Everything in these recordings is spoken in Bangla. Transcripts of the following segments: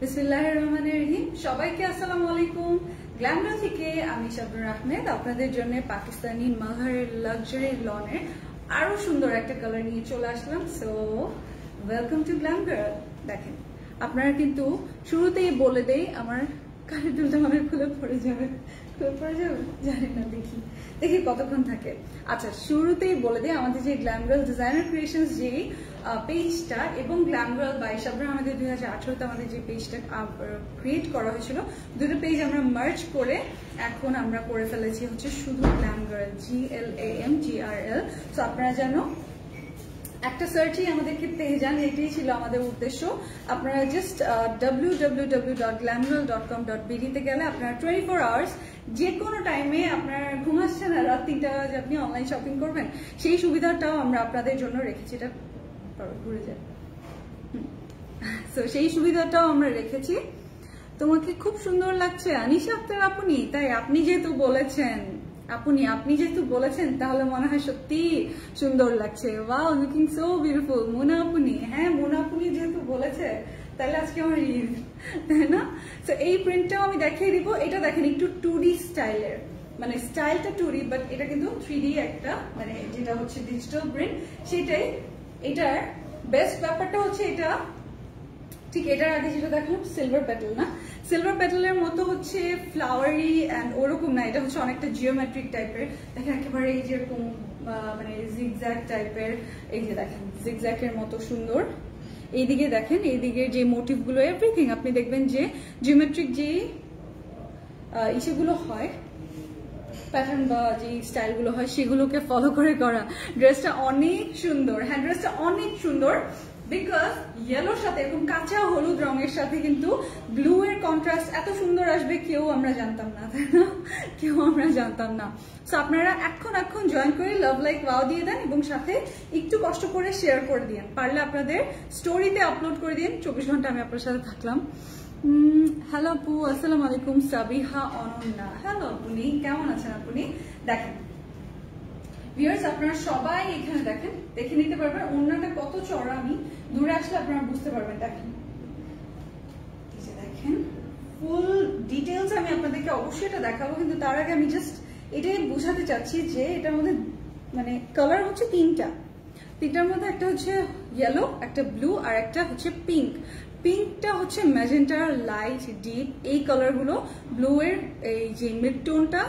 বিসমিল্লাহির রহমানির রহিম। সবাইকে আসসালামু আলাইকুম। গ্ল্যামগার্ল থেকে আমি শাবনুর আহমেদ আপনাদের জন্য পাকিস্তানি মালহারের লাক্সারি লনের আরো সুন্দর একটা কালার নিয়ে চলে আসলাম। So welcome to Glam Girl. দেখেন, আপনারা কিন্তু শুরুতেই বলে দেই আমার কানের দুলটা মানে খুলে পড়ে যাবে, জানি না, দেখি কতক্ষণ থাকে। আচ্ছা, শুরুতেই বলে দিই আমাদের যে গ্ল্যামগার্ল ডিজাইনার ক্রিয়েশনস যে পেজটা এবং গ্ল্যামগার্ল বাই শাবনুর আমাদের 2018তে আমাদের যে পেজটা ক্রিয়েট করা হয়েছিল, দুটো পেজ আমরা মার্জ করে এখন আমরা করে ফেলেছি হচ্ছে শুধু গ্ল্যামগার্ল, GLAMGRL। তো আপনারা জানো একটা সার্চই আমাদেরকে পেয়ে যান, এটাই ছিল আমাদের উদ্দেশ্য। আপনারা জাস্ট www.glamgirl.com.bd তে গেলে আপনারা 24 আওয়ার্স যে কোনো টাইমে আপনার ঘুমাচ্ছে না, রাত 3টা বাজে আপনি অনলাইন শপিং করবেন, সেই সুবিধাটাও আমরা আপনাদের জন্য রেখেছি। এটা ঘুরে যায়, তো সেই সুবিধাটাও আমরা রেখেছি। তোমাকে খুব সুন্দর লাগছে আনিশা আক্তার আপনি, তাই আপনি যেহেতু বলেছেন তাহলে মনে হয় সত্যি সুন্দর লাগছে। Wow, looking so beautiful. Mona আপনি, হ্যাঁ মোনা আপনি যেহেতু বলেছে তাহলে আজকে আমার ঈদ, তাই না? তো এই প্রিন্টটাও আমি দেখিয়ে দিব। এটা দেখেন একটু 2D স্টাইলের, মানে স্টাইলটা 2D বাট এটা কিন্তু 3D একটা, মানে যেটা হচ্ছে ডিজিটাল প্রিন্ট সেটাই। এটার বেস্ট ব্যাপারটা হচ্ছে এটা ঠিক এটার আগে যেটা দেখলাম সিলভার প্যাটেল, না সিলভার প্যাটেলের মতো হচ্ছে ফ্লাওয়ারি অ্যান্ড ওরকম না, এটা হচ্ছে অনেকটা জিওমেট্রিক টাইপের। দেখেন একেবারে এই যেরকম মানে জিগজ্যাগ টাইপের, এই যে দেখেন জিগজ্যাগের মতো সুন্দর। এইদিকে দেখেন, এইদিকে যে মোটিভ গুলো এভরিথিং আপনি দেখবেন যে জিওমেট্রিক যে ইসেগুলো হয়, প্যাটার্ন বা যে স্টাইল গুলো হয় সেগুলোকে ফলো করে করা। ড্রেসটা অনেক সুন্দর, হ্যাঁ ড্রেসটা অনেক সুন্দর, বিকজ ইয়েলোর সাথে এরকম কাঁচা হলুদ রঙের সাথে কিন্তু ব্লু এর কন্ট্রাস্ট এত সুন্দর আসবে কেউ আমরা জানতাম না, তাই না? কেউ আমরা জানতাম না। সো আপনারা এখন জয়েন করে লাভ লাইক ওয়াও দিয়ে দেন এবং সাথে একটু কষ্ট করে শেয়ার করে দিন, পারলে আপনাদের স্টোরিতে আপলোড করে দিন। 24 ঘন্টা আমি আপনার সাথে থাকলাম। হ্যালো আপু, আসসালামু আলাইকুম। সাবিহা অনন্যা, হ্যালো আপনি, কেমন আছেন আপনি? দেখেন ভিউয়ার্স, আপনারা সবাই এখানে দেখেন, দেখে নিতে পারবেন ওড়নাটা কত চড়া। আমি দূরে আসলে আপনারা বুঝতে পারবেন। দেখেন ফুল ডিটেলস আমি আপনাদেরকে অবশ্যই এটা দেখাবো, কিন্তু তার আগে আমি জাস্ট এটাই বোঝাতে চাচ্ছি যে এটার মধ্যে মানে কালার হচ্ছে তিনটার মধ্যে একটা হচ্ছে ইয়েলো, একটা ব্লু আর একটা হচ্ছে পিঙ্ক। পিঙ্কটা হচ্ছে ম্যাজেন্টা, লাইট, ডিপ, এই কালারগুলো। ব্লু এর এই যে মিড টোনটা,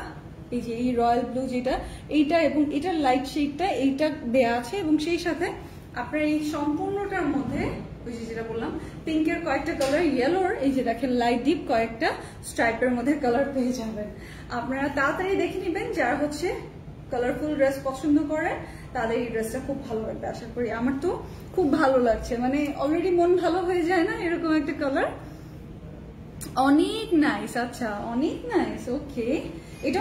এই যে এই রয়্যাল ব্লু যেটা, এইটা এবং এটার লাইট শেডটা এইটা দেয়া আছে এবং সেই সাথে আপনার এই সম্পূর্ণটার মধ্যে ওই যে যেটা বললাম পিঙ্কের কয়েকটা কালার, ইয়েলোর এই যে দেখেন লাইট ডিপ কয়েকটা স্ট্রাইপের মধ্যে কালার পেয়ে যাবেন। আপনারা তাড়াতাড়ি দেখে নেবেন, যারা হচ্ছে কালারফুল ড্রেস পছন্দ করে তাদের এই ড্রেসটা খুব ভালো লাগবে আশা করি। আমার তো খুব ভালো লাগছে, মানে অলরেডি মন ভালো হয়ে যায় না এরকম একটা কালার। অনেক নাইস, আচ্ছা অনেক নাইস, ওকে। এটা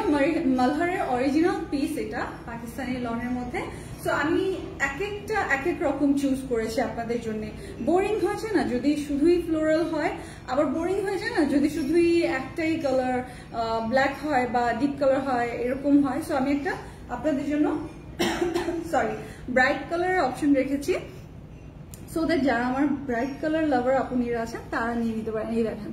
মালহারের অরিজিনাল পিস, এটা পাকিস্তানি লনের মধ্যে। তো আমি এক এক রকম চুজ করেছি আপনাদের জন্য। বোরিং হয়েছে না যদি শুধুই ফ্লোরাল হয়, আবার বোরিং হয়ে যায় না যদি শুধুই একটাই কালার ব্ল্যাক হয় বা ডিপ কালার হয়, এরকম হয়। সো আমি একটা আপনাদের জন্য ব্রাইট কালারের অপশন রেখেছি, সো দ্যাট যারা আমার ব্রাইট কালার লাভার আপুনিরা আছেন তারা নিয়ে নিতে পারেন। এই দেখেন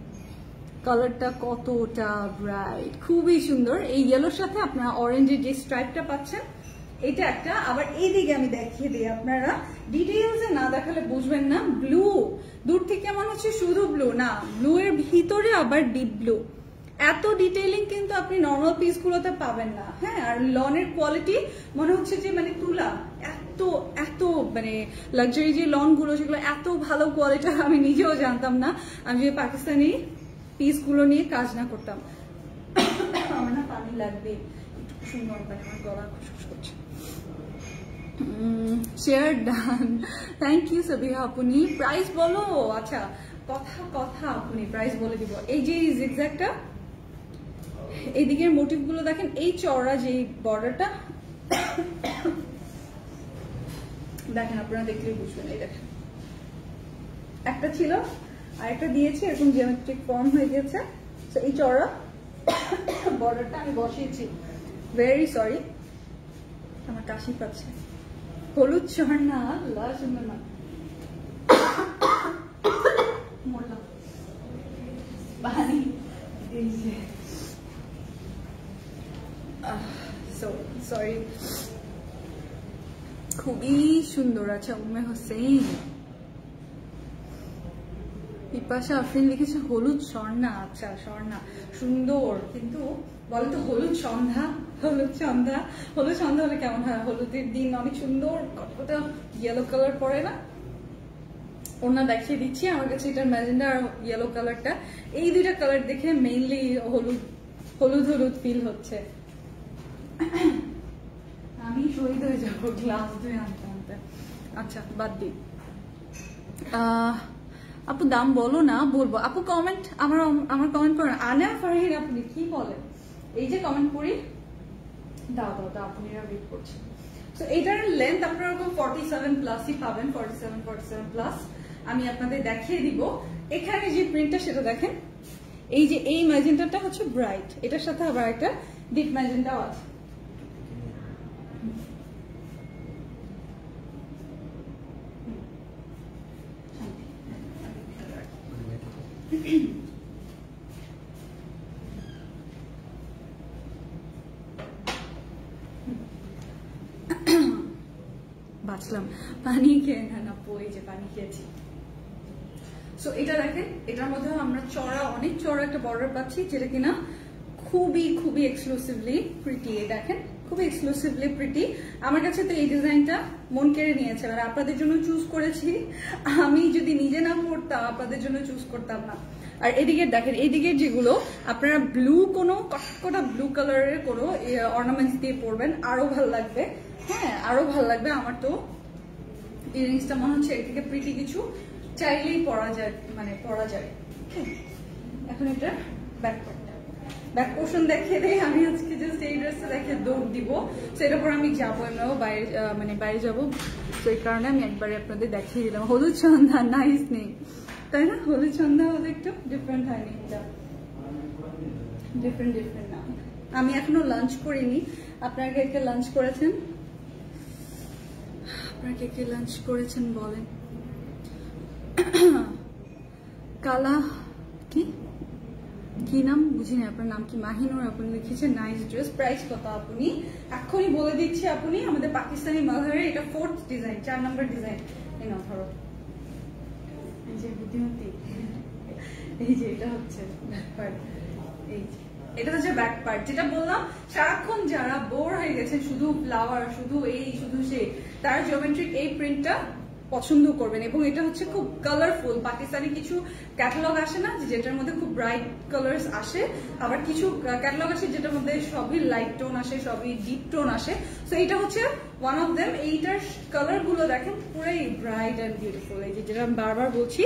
কালারটা কতটা ব্রাইট, খুবই সুন্দর। এই ইয়েলোর সাথে আপনারা অরেঞ্জের যে স্ট্রাইপটা পাচ্ছেন এটা একটা। আবার এইদিকে আমি দেখিয়ে দিই, আপনারা ডিটেইলসে না দেখালে বুঝবেন না। ব্লু দূর থেকে মনে হচ্ছে শুধু ব্লু, না ব্লু এর ভিতরে আবার ডিপ ব্লু। এত ডিটেইলিং কিন্তু আপনি নর্মাল পিসগুলোতে পাবেন না, হ্যাঁ। আর লনের কোয়ালিটি মনে হচ্ছে যে মানে তুলা, এত মানে লাক্সারি যে লন গুলো সেগুলো এত ভালো কোয়ালিটি আমি নিজেও জানতাম না, আমি যে পাকিস্তানি পিসগুলো নিয়ে কাজ না করতাম। আমার না পানি লাগবে, একটু সুন্দর পানি, আমার গলা খুশখুশ করছে। Share done, thank you Sabiha আপনি। প্রাইস বলো, আচ্ছা কথা আপনি প্রাইস বলে দিব। এই যে জিগজ্যাগটা, এইদিকের মোটিভ গুলো দেখেন, এই চওড়া যে বর্ডারটা দেখেন, আপনারা দেখলেই বুঝবেন। এই দেখেন একটা ছিল আর একটা দিয়েছি, এরকম জিওমেট্রিক ফর্ম হয়ে গেছে। তো এই চওড়া বর্ডারটা আমি বসিয়েছি। ভেরি সরি, আমার কাশি পাচ্ছে। হলুদ চড়না, লাল সুন্দর না, মরলাম। খুবই সুন্দর। আচ্ছা উম্মে হোসেন, পিপাসা আফরিন লিখেছে হলুদ স্বর্ণা। আচ্ছা স্বর্ণা সুন্দর, কিন্তু বলে তো হলুদ সন্ধ্যা, হলুদ সন্ধ্যা, হলুদ সন্ধ্যা হলে কেমন হয়? হলুদের দিন অনেক সুন্দর কতটা ইয়েলো কালার পরে না? ওনা দেখিয়ে দিচ্ছি, আমার কাছে এটা ম্যাজেন্ডা আর ইয়েলো কালারটা, এই দুইটা কালার দেখে মেইনলি হলুদ হলুদ হলুদ ফিল হচ্ছে। আমি শহীদ হয়ে যাবো গ্লাস ধুয়ে আনতে আনতে। আচ্ছা বাদ দিই। আপু দাম বলো না। বলবো আপু, কমেন্ট আমার কমেন্ট করেন। আনা ফারহিন আপনি কি বলেন? এই যে কমেন্ট করি, দাও দাও দাও, আপনারা ওয়েট করছেন। সো এটার লেন্থ আপনারা এরকম 47 প্লাসই পাবেন, 47 প্লাস। আমি আপনাদের দেখিয়ে দিব। এখানে যে প্রিন্টটা সেটা দেখেন, এই যে এই ম্যাজেন্টাটা হচ্ছে ব্রাইট, এটার সাথে আবার একটা ডিপ ম্যাজেন্টাও আছে। বাঁচলাম, পানি খেয়ে না পড়ে, যে পানি খেয়েছি। সো এটা দেখেন, এটার মধ্যে আমরা চড়া, অনেক চড়া একটা বর্ডার পাচ্ছি, যেটা কিনা খুবই খুবই এক্সক্লুসিভলি প্রিটি। দেখেন খুবই এক্সক্লুসিভলি প্রিটি। আমার কাছে তো এই ডিজাইনটা মন কেড়ে নিয়েছে, মানে আপনাদের জন্য চুজ করেছি। আমি যদি নিজে না পড়তাম আপনাদের জন্য চুজ করতাম না। আর এদিকে দেখেন, এইদিকে যেগুলো আপনারা ব্লু কোনো কটকটা ব্লু কালারের কোনো অর্নামেন্টস দিয়ে পরবেন, আরো ভালো লাগবে। হ্যাঁ আরো ভালো লাগবে। আমার তো ইয়ারিংসটা মনে হচ্ছে এর থেকে প্রিটি কিছু চাইলেই পরা যায়, মানে পরা যায়। এখন এটা ব্যাক পোর্শন দেখিয়ে দেয়। আমি আজকে জাস্ট এই ড্রেসটা দেখে দৌড় দিব, সেটার পর আমি যাবো, এমনিও বাইরে, মানে বাইরে যাবো। তো এই কারণে আমি একবারে আপনাদের দেখিয়ে দিলাম। হলুদ সন্ধ্যা নাইস নেই, তাই না? হলুদ সন্ধ্যা হলে একটু ডিফারেন্ট হয়নি, এটা ডিফারেন্ট না। আমি এখনো লাঞ্চ করিনি। আপনারা কে কে লাঞ্চ করেছেন? আপনারা কে কে লাঞ্চ করেছেন বলেন। কালা কি নাম বুঝিনি, আপনার নাম কি? মাহিনুর আপনি লিখেছেন নাইস ড্রেস। প্রাইস কত আপনি? এখনই বলে দিচ্ছি। আপনি আমাদের পাকিস্তানি মালহারে, এটা 4th ডিজাইন, 4 নম্বর ডিজাইন। এই নাও ধরো, এই যে বুদ্ধিমতী, এই যে এটা হচ্ছে ব্যাক পার্ট, এই যে এটা হচ্ছে ব্যাক পার্ট। যেটা বললাম, সারাক্ষণ যারা বোর হয়ে গেছেন শুধু ফ্লাওয়ার, শুধু এই শুধু সেই, তার জিওমেট্রিক এই প্রিন্টটা পছন্দ করবেন। এবং এটা হচ্ছে খুব কালারফুল। পাকিস্তানি কিছু ক্যাটালগ আসে না, যেটার মধ্যে খুব ব্রাইট কালার্স আসে, আবার কিছু ক্যাটালগ আসে যেটার মধ্যে সবই লাইট টোন আসে, সবই ডিপ টোন আসে। সো এটা হচ্ছে ওয়ান অফ দেম। এইটার কালার গুলো দেখেন পুরাই ব্রাইট অ্যান্ড বিউটিফুল। এই যে যেটা আমি বারবার বলছি,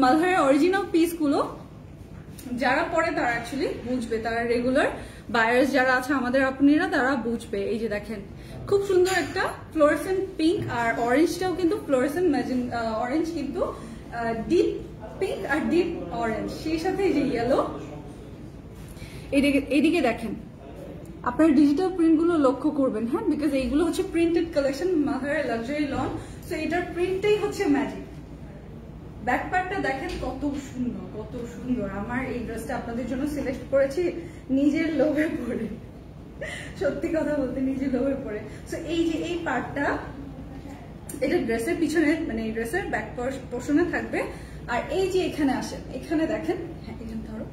মালহারের অরিজিনাল পিস গুলো যারা পরে তারা অ্যাকচুয়ালি বুঝবে, তারা রেগুলার বায়ার্স যারা আছে আমাদের আপনারা, তারা বুঝবে। এই যে দেখেন খুব সুন্দর একটা ফ্লোরেসেন্ট পিঙ্ক, আর অরেঞ্জটাও কিন্তু ফ্লোরেসেন্ট অরেঞ্জ, কিন্তু ডিপ পিঙ্ক আর ডিপ অরেঞ্জ, সেই সাথে এই যে ইয়েলো। এদিকে দেখেন, আপনার ডিজিটাল প্রিন্ট গুলো লক্ষ্য করবেন, হ্যাঁ, বিকজ এইগুলো হচ্ছে প্রিন্টেড কালেকশন, মালহারের লাক্সারি লন। সো এটার প্রিন্টটাই হচ্ছে ম্যাজিক। ব্যাক পার্টটা দেখেন কত সুন্দর, কত সুন্দর। আমার এই ড্রেসটা আপনাদের জন্য সিলেক্ট করেছি নিজের লোভে পড়ে, সত্যি কথা বলতে নিজের লোভে পড়ে। সো এই যে এই পার্টটা, এটা ড্রেসের পিছনে, মানে এই ড্রেসের ব্যাক পোর্শনে থাকবে। আর এই যে এখানে আসেন, এখানে দেখেন, হ্যাঁ এখানে ধরো,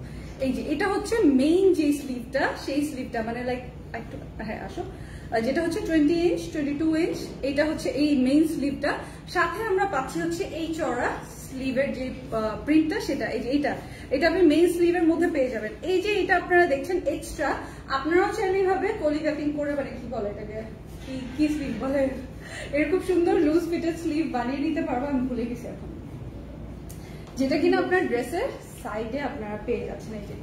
এই যে এটা হচ্ছে মেইন যে স্লিভটা, সেই স্লিভটা মানে লাইক একটু, হ্যাঁ আসো, যেটা হচ্ছে 20 ইঞ্চ 22 ইঞ্চ, এটা হচ্ছে এই মেইন স্লিভটা। সাথে আমরা পাচ্ছি হচ্ছে এই চড়া স্লিভের যে প্রিন্টটা, সেটা এই যে এটা আপনি মেইন স্লিভের মধ্যে পেয়ে যাবেন। এই যে এটা আপনারা দেখছেন এক্সট্রা, আপনারাও চাইলে এইভাবে কলি কাটিং করে, মানে কি বলে এটাকে, কি স্লিভ বলে, এর খুব সুন্দর লুজ ফিটেড স্লিভ বানিয়ে নিতে পারবো। আমি ভুলে গেছি এখন, যেটা কিনা আপনার ড্রেসের সাইডে আপনারা পেয়ে যাচ্ছেন। এই যে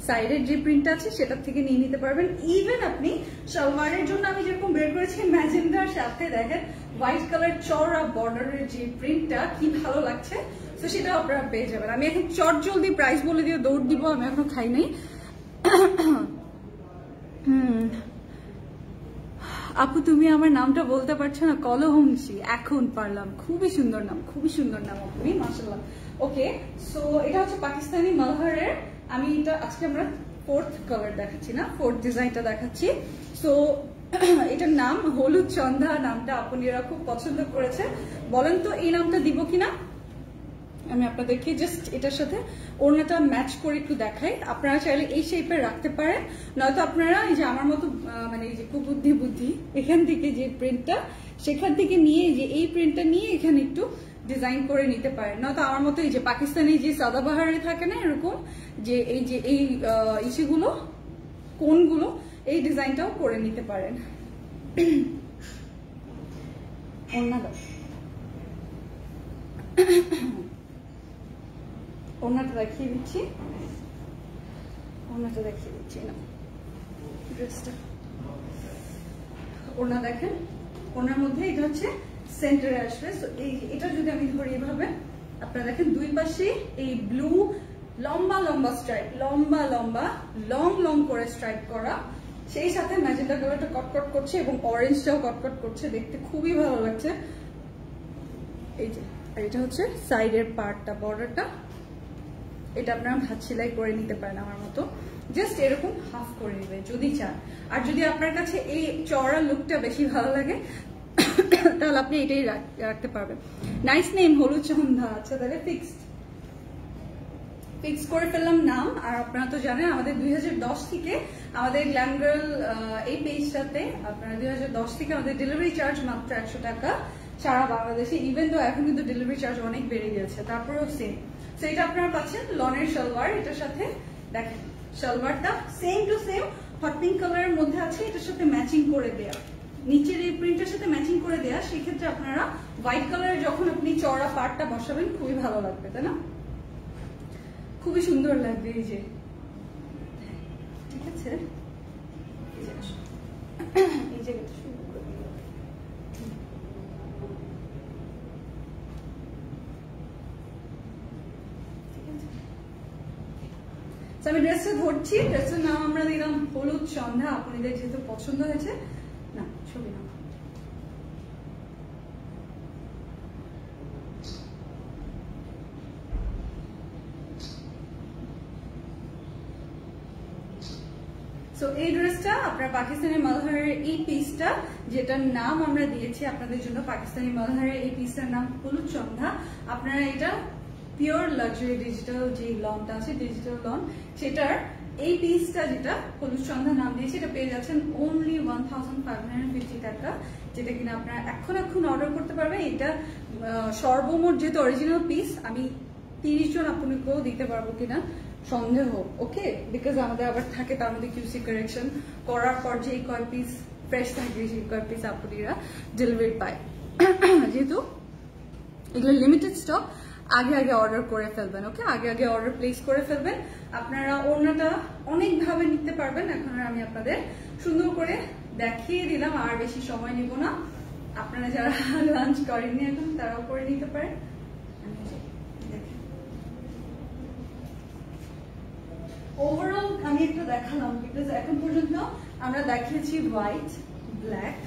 সাইডের যে প্রিন্টটা আছে সেটার থেকে নিয়ে নিতে পারবেন। ইভেন আপনি সালোয়ারের জন্য আমি যেরকম বের করেছি ম্যাজেন্ডার সাথে দেখেন হোয়াইট কালার চড়া বর্ডারের যে প্রিন্টটা, কি ভালো লাগছে। তো সেটাও আপনারা পেয়ে যাবেন। আমি এখন চট জলদি প্রাইস বলে দিয়ে দৌড় দিব, আমি এখনো খাই নাই। আপু তুমি আমার নামটা বলতে পারছো না? কলহংসী, এখন পারলাম। খুবই সুন্দর নাম, খুবই সুন্দর নাম আপনি, মাশাআল্লাহ। ওকে, সো এটা হচ্ছে পাকিস্তানি মালহারের। আমি এটা আজকে আমরা 4th কালার দেখাচ্ছি না, 4th ডিজাইনটা দেখাচ্ছি। সো এটার নাম হলুদ সন্ধ্যা, নামটা আপুনিরা খুব পছন্দ করেছে। বলেন তো এই নামটা দিব কিনা? আমি আপনাদেরকে জাস্ট এটার সাথে ওড়নাটা ম্যাচ করে একটু দেখাই। আপনারা চাইলে এই শেপের রাখতে পারেন, নয়তো আপনারা এই যে আমার মতো মানে এই যে কুবুদ্ধি এখান থেকে যে প্রিন্টটা সেখান থেকে নিয়ে যে এই প্রিন্টটা নিয়ে এখানে একটু ডিজাইন করে নিতে পারেন, নয়তো আমার মতো এই যে পাকিস্তানি যে সাদাবাহারে থাকে না এরকম যে এই ইসেগুলো কোনগুলো এই ডিজাইনটাও করে নিতে পারেন। ওড়নাটা দেখিয়ে দিচ্ছি, না ড্রেসটা ওড়না দেখেন, ওড়নার মধ্যে এটা হচ্ছে সেন্টারে আসবে। এটা যদি আমি ধরি এভাবে, আপনারা দেখেন দুই পাশে এই ব্লু লম্বা স্ট্রাইপ, লং করে স্ট্রাইপ করা, সেই সাথে ম্যাজেন্টা কালারটা কটকট করছে এবং অরেঞ্জটাও কটকট করছে, দেখতে খুবই ভালো লাগছে। এই যে আর এটা হচ্ছে সাইডের পার্টটা, বর্ডারটা, এটা আপনারা ভাঁজ সেলাই করে নিতে পারেন আমার মতো, জাস্ট এরকম হাফ করে নেবে যদি চান। আর যদি আপনার কাছে এই চওড়া লুকটা বেশি ভালো লাগে তাহলে আপনি এটাই রাখতে পারবেন। নাইস নেম, হলুদ সন্ধ্যা। আচ্ছা তাহলে ফিক্স করে ফেললাম নাম। আর আপনারা তো জানেন আমাদের 2010 থেকে আমাদের গ্ল্যাম গার্ল এই পেজটাতে আপনারা 2010 থেকে আমাদের ডেলিভারি চার্জ মাত্র 100 টাকা সারা বাংলাদেশে। ইভেন তো এখন কিন্তু ডেলিভারি চার্জ অনেক বেড়ে গেছে, তারপরেও সেম। তো এটা আপনারা পাচ্ছেন লনের সালোয়ার, এটার সাথে দেখেন সালোয়ারটা same to same hot pink কালারের মধ্যে আছে, এটার সাথে ম্যাচিং করে দেয়া, নিচের এই প্রিন্টের সাথে ম্যাচিং করে দেয়া। সেক্ষেত্রে আপনারা হোয়াইট কালারের যখন আপনি চওড়া পাড়টা বসাবেন খুবই ভালো লাগবে, তাই না? খুবই সুন্দর লাগবে। এই যে ঠিক আছে, এই জায়গাটা শুরু করে দিই। আমি ড্রেসটা ধরছি, ড্রেসের নাম আমরা দিলাম হলুদ সন্ধ্যা। আপনাদের যেহেতু পছন্দ হয়েছে, না ছবি না এই ড্রেসটা আপনার পাকিস্তানি মালহারের এই পিসটা, যেটার নাম আমরা দিয়েছি আপনাদের জন্য পাকিস্তানি মালহারের এই পিসটার নাম হলুদ সন্ধ্যা। আপনারা এটা পিওর লাক্সারি ডিজিটাল যে লনটা আছে, ডিজিটাল লন, সেটার এই পিসটা যেটা হলুদ সন্ধ্যা নাম দিয়েছে, এটা পেয়ে যাচ্ছেন অনলি 1550 টাকা, যেটা কিনা আপনারা এখন অর্ডার করতে পারবেন। এটা সর্বমোট যেহেতু অরিজিনাল পিস, আমি 30 জন আপনাকেও দিতে পারবো কিনা সন্দেহ, ওকে, বিকজ আমাদের আবার থাকে তার মধ্যে কিউসি কারেকশন করার পর যে কয় পিস ফ্রেশ থাকে সেই কয় পিস আপনারা ডেলিভারি পায়। যেহেতু এগুলো লিমিটেড স্টক, আগে অর্ডার করে ফেলবেন, ওকে, আগে অর্ডার প্লেস করে ফেলবেন। আপনারা ওড়নাটা অনেকভাবে নিতে পারবেন। এখন আমি আপনাদের সুন্দর করে দেখিয়ে দিলাম, আর বেশি সময় নিব না। আপনারা যারা লাঞ্চ করেননি এখন তারাও করে নিতে পারেন। ওভারঅল আমি একটু দেখালাম, বিকজ এখন পর্যন্ত আমরা দেখিয়েছি হোয়াইট, ব্ল্যাক,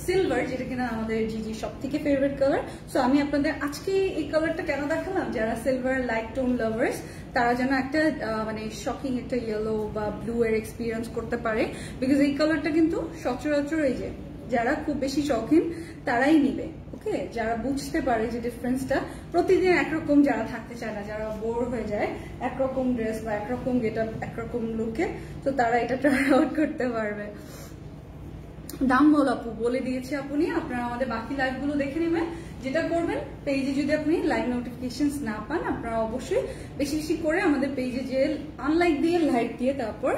সিলভার, যেটা কিনা আমাদের জিজি সব থেকে ফেভারিট কালার। সো আমি আপনাদের আজকে এই কালারটা কেন দেখালাম, যারা সিলভার লাইট টোন লাভার্স তারা যেন একটা মানে শকিং একটা ইয়েলো বা ব্লু এর এক্সপিরিয়েন্স করতে পারে, বিকজ এই কালারটা কিন্তু সচরাচর এই যে যারা খুব বেশি শখিন তারাই নিবে, ওকে, যারা বুঝতে পারে যে ডিফারেন্সটা, প্রতিদিন একরকম যারা থাকতে চায় না, যারা বোর হয়ে যায় একরকম ড্রেস বা একরকম গেটআপ একরকম লুকে, তো তারা এটা ট্রাই আউট করতে পারবে। দাম বল আপু বলে দিয়েছে আপনি, আপনারা আমাদের বাকি লাইভ গুলো দেখে নেবেন। যেটা করবেন, পেজে যদি আপনি লাইভ নোটিফিকেশন না পান, আপনারা অবশ্যই বেশি করে আমাদের পেজে যে আনলাইক দিয়ে লাইক দিয়ে তারপর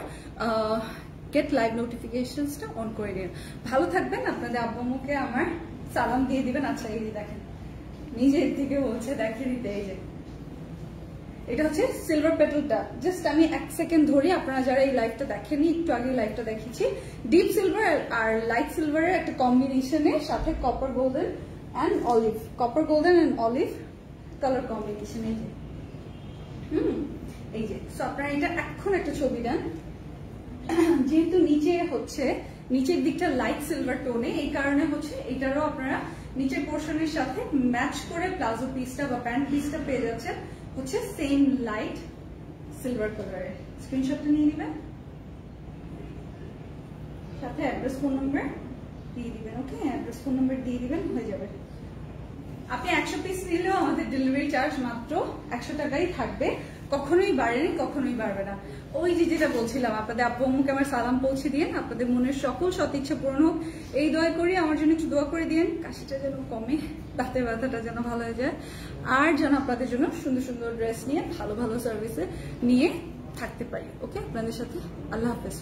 গেট লাইভ নোটিফিকেশনসটা অন করে দিন। ভালো থাকবেন, আপনাদের আব্বু-আম্মুকে আমার সালাম দিয়ে দিবেন। আচ্ছা এই যে দেখেন নিজের থেকে বলছে দেখিয়ে দিতে, এই যে এটা হচ্ছে সিলভার পেটালটা। জাস্ট আমি 1 সেকেন্ড ধরি, আপনারা যারা এই লাইভটা দেখেননি, একটু আগে লাইভটা দেখিয়েছি, ডিপ সিলভার আর লাইট সিলভারের একটা কম্বিনেশনের সাথে copper golden and olive, colour combination. এই যে এই যে সো আপনারা এটা এখন একটা ছবি দেন। যেহেতু নিচে হচ্ছে নিচের দিকটা লাইট সিলভার টোনে, এই কারণে হচ্ছে এটারও আপনারা নিচের পোর্শনের সাথে ম্যাচ করে প্লাজো পিসটা বা প্যান্ট পিসটা পেয়ে যাচ্ছেন হচ্ছে সেম লাইট সিলভার কালারের। স্ক্রিনশটটা নিয়ে নেবেন। সাথে অ্যাড্রেস ফোন নাম্বার দিয়ে দিবেন। ওকে, অ্যাড্রেস ফোন নাম্বার দিয়ে দিবেন, হয়ে যাবে। আপনি 100 পিস নিলেও আমাদের ডেলিভারি চার্জ মাত্র 100 টাকাই থাকবে, কখনোই বাড়েনি, কখনোই বাড়বে না। ওই যে যেটা বলছিলাম, আপনাদের আব্বু আম্মুকে আমার সালাম পৌঁছে দিয়েন, আপনাদের মনের সকল সৎ ইচ্ছা পূরণ হোক এই দোয়া করি। আমার জন্য একটু দোয়া করে দিয়েন, কাশিটা যেন কমে, দাঁতের ব্যথাটা যেন ভালো হয়ে যায়, আর যেন আপনাদের জন্য সুন্দর সুন্দর ড্রেস নিয়ে ভালো ভালো সার্ভিসে নিয়ে থাকতে পারি। ওকে, আপনাদের সাথে আল্লাহ হাফেজ।